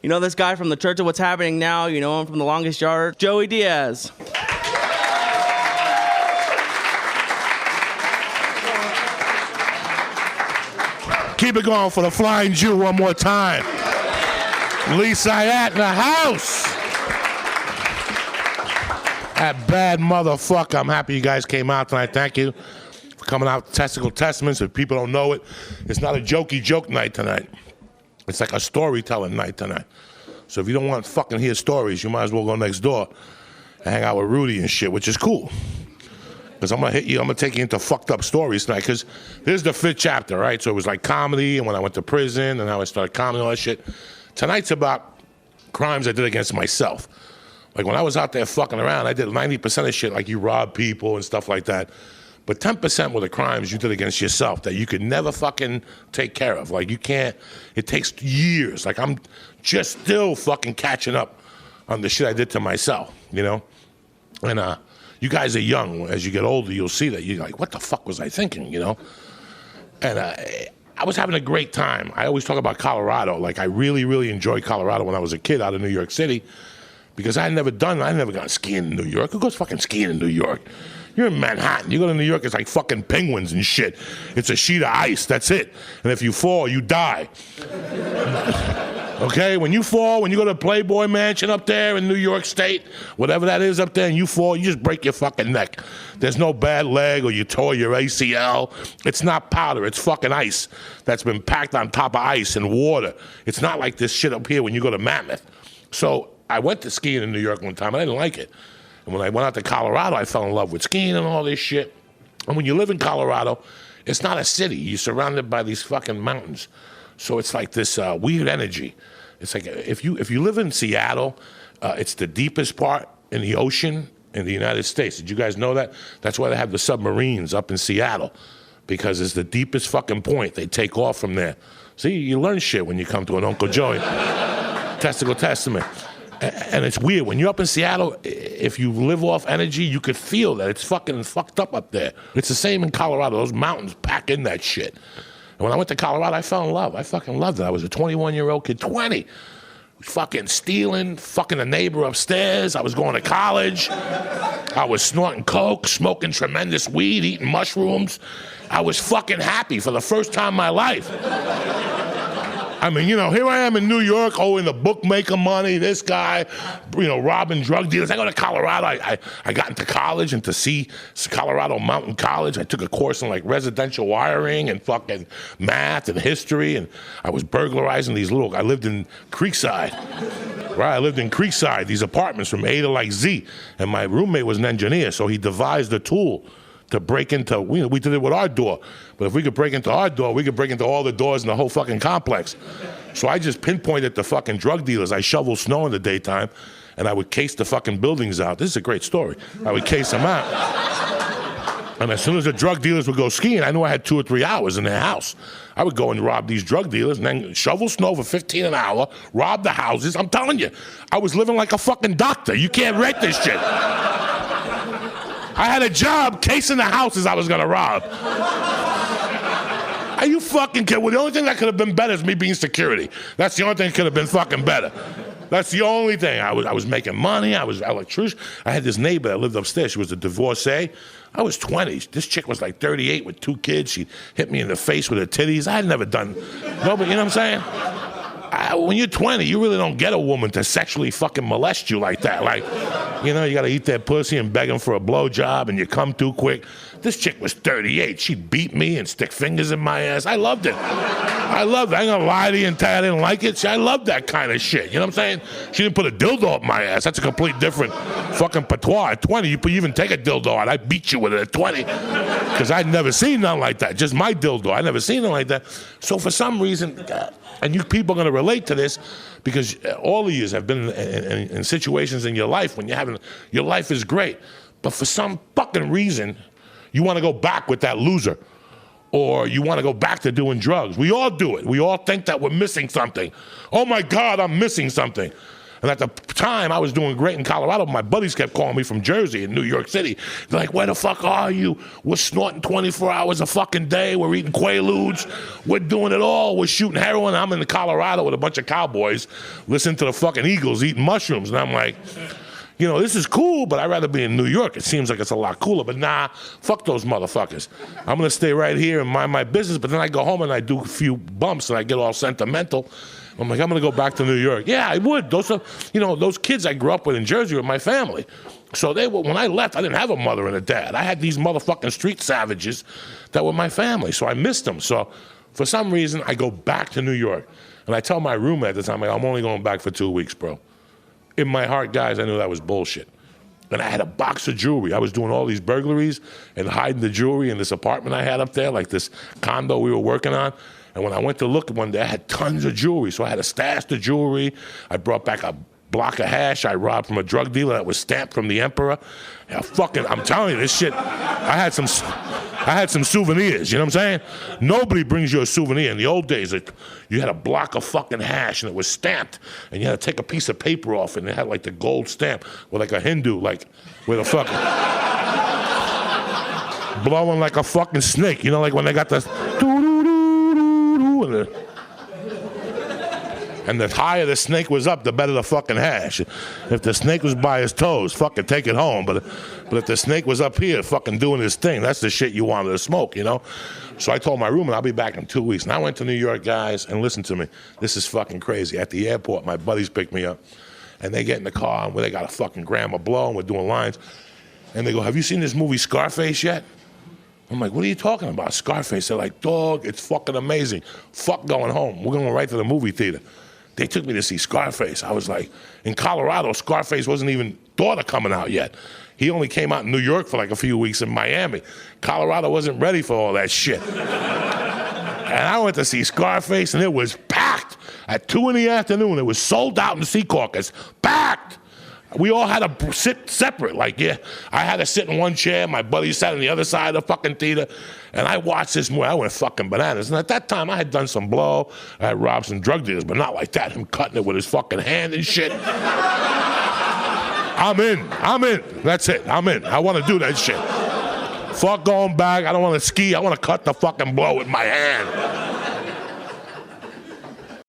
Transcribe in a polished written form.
You know this guy from the Church of What's Happening Now? You know him from The Longest Yard? Joey Diaz. Keep it going for the Flying Jew one more time. Syatt in the house. That bad motherfucker. I'm happy you guys came out tonight. Thank you for coming out. Testicle Testaments. If people don't know it, it's not a jokey joke night tonight. It's like a storytelling night tonight. So if you don't want to fucking hear stories, you might as well go next door and hang out with Rudy and shit, which is cool. Because I'm going to hit you, I'm going to take you into fucked up stories tonight. Because this is the 5th chapter, right? So it was like comedy, and when I went to prison, and now I started comedy and all that shit. Tonight's about crimes I did against myself. Like when I was out there fucking around, I did 90% of shit, like you rob people and stuff like that. But 10% were the crimes you did against yourself that you could never fucking take care of. Like you can't, it takes years. Like I'm just still fucking catching up on the shit I did to myself, you know? And you guys are young. As you get older, you'll see that. You're like, what the fuck was I thinking, you know? And I was having a great time. I always talk about Colorado. Like I really, really enjoyed Colorado when I was a kid out of New York City because I'd never gone skiing in New York. Who goes fucking skiing in New York? You're in Manhattan. You go to New York, it's like fucking penguins and shit. It's a sheet of ice, that's it. And if you fall, you die. Okay, when you fall, when you go to Playboy Mansion up there in New York State, whatever that is up there, and you fall, you just break your fucking neck. There's no bad leg or you tore your ACL. It's not powder, it's fucking ice that's been packed on top of ice and water. It's not like this shit up here when you go to Mammoth. So I went to skiing in New York one time, and I didn't like it. And when I went out to Colorado, I fell in love with skiing and all this shit. And when you live in Colorado, it's not a city. You're surrounded by these fucking mountains. So it's like this weird energy. It's like if you live in Seattle, it's the deepest part in the ocean in the United States. Did you guys know that? That's why they have the submarines up in Seattle, because it's the deepest fucking point. They take off from there. See, you learn shit when you come to an Uncle Joey. Testicle Testament. And it's weird. When you're up in Seattle, if you live off energy, you could feel that it's fucking fucked up there. It's the same in Colorado. Those mountains pack in that shit. And when I went to Colorado, I fell in love. I fucking loved it. I was a 21-year-old kid, 20. Fucking stealing, fucking a neighbor upstairs. I was going to college. I was snorting coke, smoking tremendous weed, eating mushrooms. I was fucking happy for the first time in my life. I mean, you know, here I am in New York owing the bookmaker money, this guy, you know, robbing drug dealers. I go to Colorado. I got into college, into Colorado Mountain College. I took a course in, like, residential wiring and fucking math and history, and I was burglarizing I lived in Creekside, right? I lived in Creekside, these apartments from A to, like, Z, and my roommate was an engineer, so he devised a tool to break into, we did it with our door. But if we could break into our door, we could break into all the doors in the whole fucking complex. So I just pinpointed the fucking drug dealers. I shoveled snow in the daytime, and I would case the fucking buildings out. This is a great story. I would case them out. And as soon as the drug dealers would go skiing, I knew I had 2 or 3 hours in their house. I would go and rob these drug dealers and then shovel snow for $15 an hour, rob the houses. I'm telling you, I was living like a fucking doctor. You can't rate this shit. I had a job casing the houses I was gonna rob. Are you fucking kidding? Well, the only thing that could have been better is me being security. That's the only thing that could have been fucking better. That's the only thing. I was making money. I was electrician. I had this neighbor that lived upstairs. She was a divorcee. I was 20. This chick was like 38 with 2 kids. She hit me in the face with her titties. I had never done, no, but you know what I'm saying? When you're 20, you really don't get a woman to sexually fucking molest you like that. Like, you know, you gotta eat that pussy and beg them for a blowjob and you come too quick. This chick was 38. She'd beat me and stick fingers in my ass. I loved it. I loved it. I ain't gonna lie to you and tell you I didn't like it. I loved that kind of shit. You know what I'm saying? She didn't put a dildo up my ass. That's a complete different fucking patois. At 20, you even take a dildo out. I beat you with it at 20. Because I'd never seen nothing like that. Just my dildo. I'd never seen nothing like that. So for some reason, and you people are going to relate to this because all of you have been in situations in your life when your life is great. But for some fucking reason, you want to go back with that loser. Or you want to go back to doing drugs. We all do it. We all think that we're missing something. Oh my God, I'm missing something. And at the time, I was doing great in Colorado. My buddies kept calling me from Jersey and New York City. They're like, where the fuck are you? We're snorting 24 hours a fucking day. We're eating Quaaludes. We're doing it all. We're shooting heroin. I'm in Colorado with a bunch of cowboys listening to the fucking Eagles eating mushrooms. And I'm like, you know, this is cool, but I'd rather be in New York. It seems like it's a lot cooler. But nah, fuck those motherfuckers. I'm going to stay right here and mind my business. But then I go home and I do a few bumps and I get all sentimental. I'm like, I'm going to go back to New York. Yeah, I would. Those are, you know, those kids I grew up with in Jersey were my family. So they were, when I left, I didn't have a mother and a dad. I had these motherfucking street savages that were my family. So I missed them. So for some reason, I go back to New York. And I tell my roommate at the time, like, I'm only going back for 2 weeks, bro. In my heart, guys, I knew that was bullshit. And I had a box of jewelry. I was doing all these burglaries and hiding the jewelry in this apartment I had up there, like this condo we were working on. And when I went to look one day, I had tons of jewelry. So I had a stash of jewelry. I brought back a block of hash I robbed from a drug dealer that was stamped from the emperor. Yeah, fucking, I'm telling you, this shit, I had some souvenirs, you know what I'm saying? Nobody brings you a souvenir. In the old days, you had a block of fucking hash and it was stamped, and you had to take a piece of paper off and it had like the gold stamp with like a Hindu, like with a fucking blowing like a fucking snake, you know, like when they got the and the higher the snake was up, the better the fucking hash. If the snake was by his toes, fucking take it home. But if the snake was up here fucking doing his thing, that's the shit you wanted to smoke, you know? So I told my roommate, I'll be back in 2 weeks. And I went to New York, guys, and listen to me. This is fucking crazy. At the airport, my buddies picked me up. And they get in the car, and they got a fucking gram of blow, and we're doing lines. And they go, have you seen this movie Scarface yet? I'm like, what are you talking about? Scarface. They're like, dog, it's fucking amazing. Fuck going home. We're going right to the movie theater. They took me to see Scarface. I was like, in Colorado, Scarface wasn't even thought of coming out yet. He only came out in New York for like a few weeks in Miami. Colorado wasn't ready for all that shit. And I went to see Scarface, and it was packed. At 2 in the afternoon, it was sold out in Secaucus. Packed! We all had to sit separate. Like, yeah, I had to sit in one chair. My buddy sat on the other side of the fucking theater. And I watched this movie. I went fucking bananas. And at that time, I had done some blow. I had robbed some drug dealers, but not like that. Him cutting it with his fucking hand and shit. I'm in. That's it. I'm in. I want to do that shit. Fuck going back. I don't want to ski. I want to cut the fucking blow with my hand.